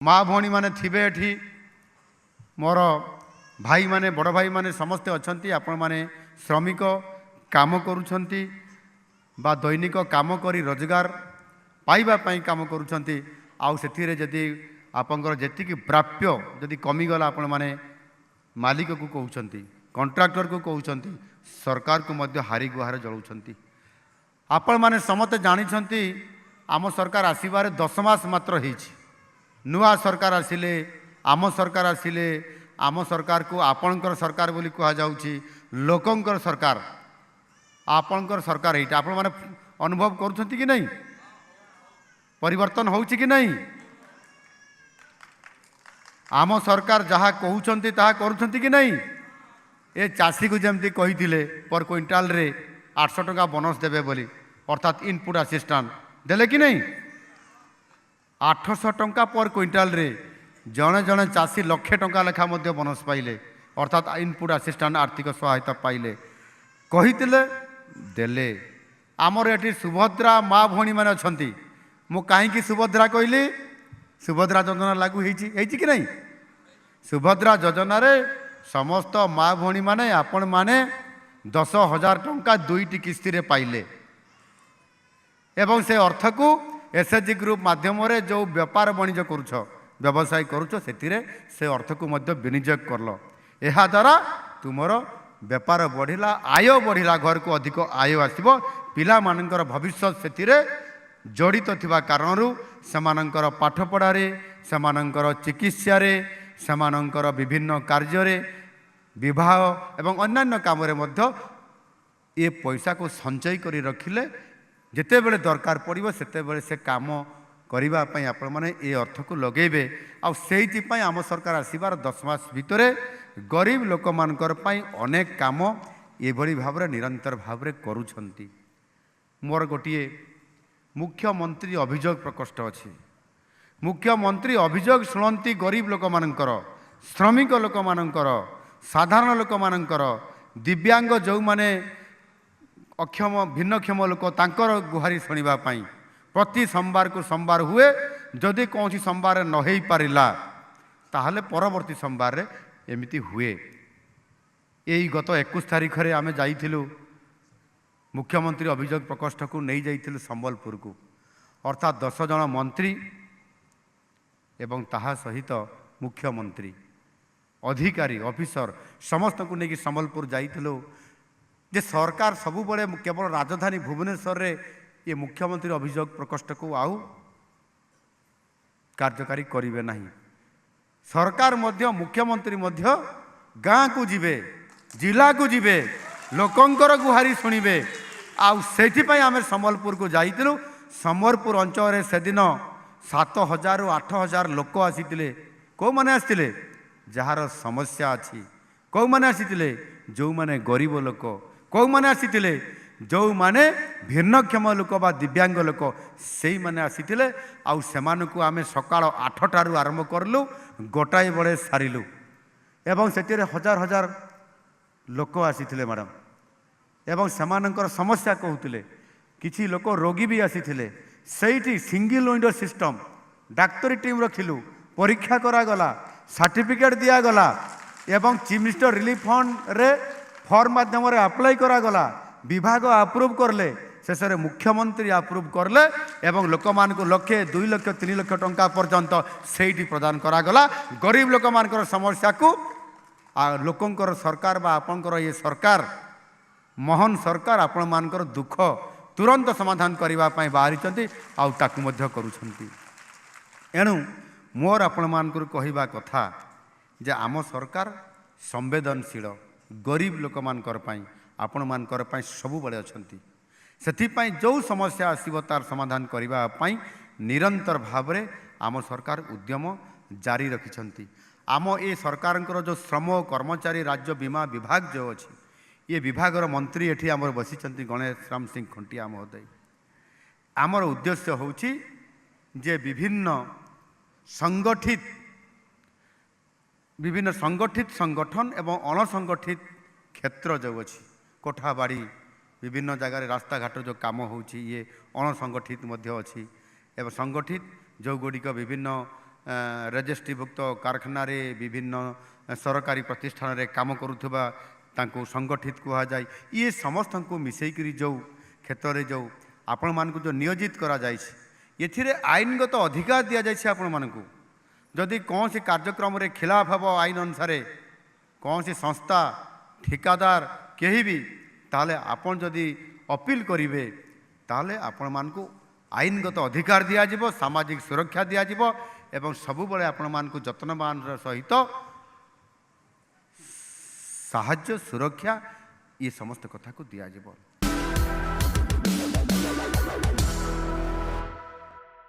माँ भौणी मैंने थिबे एठी मोर भाई माने बड़ भाई माने समस्ते अच्छा आपण मैंने श्रमिक काम करुछंती बा दैनिक काम करी रोजगार पाइबापी काम करुछंती आउ सेथिरे जदि आपंकर जेतिकी प्राप्य जदि कमिगला आपण माने मालिक को कहउछंती कॉन्ट्रैक्टर को कहउछंती सरकार को मध्य हारी गुहार जलाउछंती। आपण माने समते जानिछंती आम सरकार आसीबारे 10 मास मात्र हेछि। नुआ सरकार आसिले आम सरकार आसिले आम सरकार को आपणकर सरकार बोली कहा जाउछि लोकंकर सरकार आपणकर सरकार एटा आपण माने अनुभव करूछंती कि नहीं परिवर्तन होउछि कि नहीं आम सरकार जहाँ कहउछंती ताहा करूछंती कि नहीं ए चाषी को जमती कहिथिले पर क्विंटाल रे 800 टका बोनस देबे बोली अर्थात इनपुट असिस्टेंट देले कि नहीं 800 टंका पर क्विंटाल रे जड़े जड़े चाषी लक्षे टंका लेखा मध्य बोनस पाइले अर्थात इनपुट असिस्टेंट आर्थिक सहायता पाइले कहिथिले देले। आमर एठी सुभद्रा माँ भौणी माने अछंती मु काहेकि सुभद्रा कहली सुभद्रा योजना लागू हेछि कि नहीं सुभद्रा योजना रे समस्त माँ भौणी माने आपण माने 10,000 टंका 2टी किस्ती रे पाइले एवं से अर्थ को एसएचजी ग्रुप माध्यम रे जो व्यापार वाणिज्य करुछ व्यवसाय करुछ सेतिरे से अर्थ को मध्य विनियोग करल एहा द्वारा तुमर व्यापार बढ़िला आय बढ़िला घर को अधिक आय आसिबो पिला मानकर भविष्य सेतिरे जड़ित थिबा कारणरू समानंकर पाठ पढ़ारे समानंकर चिकित्सा रे समानंकर विभिन्न कार्य रे विवाह एवं अन्यान्य काम रे मध्य ये पैसा को संचय करी रखिले जिते बेले दरकार पड़िबो सेते बेले से काम करिबा पई आपण माने ए अर्थ को लगेबे आ सेहिति पई आम सरकार आसीबार 10 मास भितरे गरीब लोक मानकर पई अनेक काम एभली भाबरे निरंतर भाबरे करूछंती। मोर गोटिए मुख्यमंत्री अभियोग प्रकोष्ठ अछि मुख्यमंत्री अभियोग शुणती गरीब लोक मानकर श्रमिक लोक मानकर साधारण लोक मानकर दिव्यांग जो माने अक्षम भिन्नक्षम लोक तांकर गुहारी शुणा प्रति सोमवार को सोमवार हुए जदि कौन सोमवार न हो पारा ताहले परवर्ती सोमवार रे एमिति हुए। यही गत 21 तारिख रे आमे जाइथिलु मुख्यमंत्री अभियोग प्रकोष्ठ को नहीं जाइथिलु संबलपुर को अर्थात 10 जन मंत्री एवं ताहा सहित मुख्यमंत्री अधिकारी ऑफिसर समस्त को लेकिन संबलपुर जाइथिलु जे सरकार सबु बड़े केवल राजधानी भुवनेश्वर रे ये मुख्यमंत्री अभियोग प्रकोष्ठ को आउ कार्यकारी करिवे नहीं सरकार मध्य मुख्यमंत्री मध्य गाँ को जिबे जिला को जिबे लोकंकर गुहारी शुणिबे आउ सेठी पई आमे संबलपुर को जाइथिलु संबलपुर अंचल रे से दिन 7,000 ରୁ 8,000 लोक आसीथिले को माने आसीथिले जहार समस्या अछि को माने आसीथिले जो माने गरीब लोक को माने आसीथिले जो माने भिन्नक्षम लोक बा दिव्यांग लोक सेई माने आसीथिले आउ सेमानकु आमे सकाळ 8टा रु आरंभ करलु गोटाए बळे सारिलु एवं सेतिरे हजार हजार लोक आसीथिले मैडम एवं सेमानकर समस्या कहउतिले किछि लोक रोगी भी आसीथिले सेठी सिंगल विंडो सिस्टम डाक्तरी टीम रखिलु परीक्षा करा गला सर्टिफिकेट दिया गला एवं चीफ मिनिस्टर रिलीफ फंड रे फॉर्म माध्यम रे अप्लाई करा गला विभाग अप्रूव करले शेष रे मुख्यमंत्री अप्रूव करले एवं लोक मान को 1 लाख 2 लाख 3 लाख टंका पर्यंत सेठी प्रदान करा गला गरीब लोक मानकर समस्या को लोकंकर सरकार बा आपनकर ये सरकार महान सरकार आपण मानकर दुख तुरंत समाधान करने बाहरी आउ ताकू मध्य करुछंती। एणु मोर आपण मानकर कहवा कथा जे आम सरकार संवेदनशील गरीब लोक मानकर पई आपण मानकर पई सबु बळे अछंती सेथिपई जो समस्या आसीबो तार समाधान करबा पई निरंतर भावरे आम सरकार उद्यम जारी रखिछंती। आम ए सरकारंकर जो श्रम कर्मचारी राज्य बीमा विभाग जो अछि ये विभागर मंत्री एठी आमर बसिचंती गणेश राम सिंह खंटिया महोदय आमर उद्देश्य होउछि जे विभिन्न संगठित संगठन एवं अणसंगठित क्षेत्र जो अछि कोठाबाड़ी विभिन्न जगार रास्ता घाट जो काम होउछि ये अणसंगठित मध्य अछि एवं संगठित जो गुड़िक विभिन्न ରେଜିଷ୍ଟ୍ରିଭୁକ୍ତ କାରଖାନାରେ ବିଭିନ୍ନ ସରକାରୀ ପ୍ରତିଷ୍ଠାନରେ କାମ କରୁଥିବା ତାଙ୍କୁ ସଂଗଠିତ କୁହାଯାଏ। ଇଏ ସମସ୍ତଙ୍କୁ ମିଶେଇକିରି ଯେଉଁ କ୍ଷେତ୍ରରେ ଯେଉଁ ଆପଣମାନଙ୍କୁ ଯେଉଁ ନିୟୋଜିତ କରାଯାଇଛି ଏଥିରେ ଆଇନଗତ ଅଧିକାର ଦିଆଯାଇଛି ଆପଣମାନଙ୍କୁ। ଯଦି କୌଣସି କାର୍ଯ୍ୟକ୍ରମରେ ଖିଲାପ ହେବ ଆଇନ ଅନୁସାରେ କୌଣସି ସଂସ୍ଥା ଠିକାଦାର କେହି ବି ତାହେଲେ ଆପଣ ଯଦି ଅପିଲ କରିବେ ତାହେଲେ ଆପଣମାନଙ୍କୁ ଆଇନଗତ ଅଧିକାର ଦିଆଯିବ, ସାମାଜିକ ସୁରକ୍ଷା ଦିଆଯିବ ଏବଂ ସବୁବେଳେ ଆପଣମାନଙ୍କୁ ଯତ୍ନବାନର ସହିତ ସାହାଯ୍ୟ ସୁରକ୍ଷା ଏ ସମସ୍ତ କଥାକୁ ଦିଆଯିବ।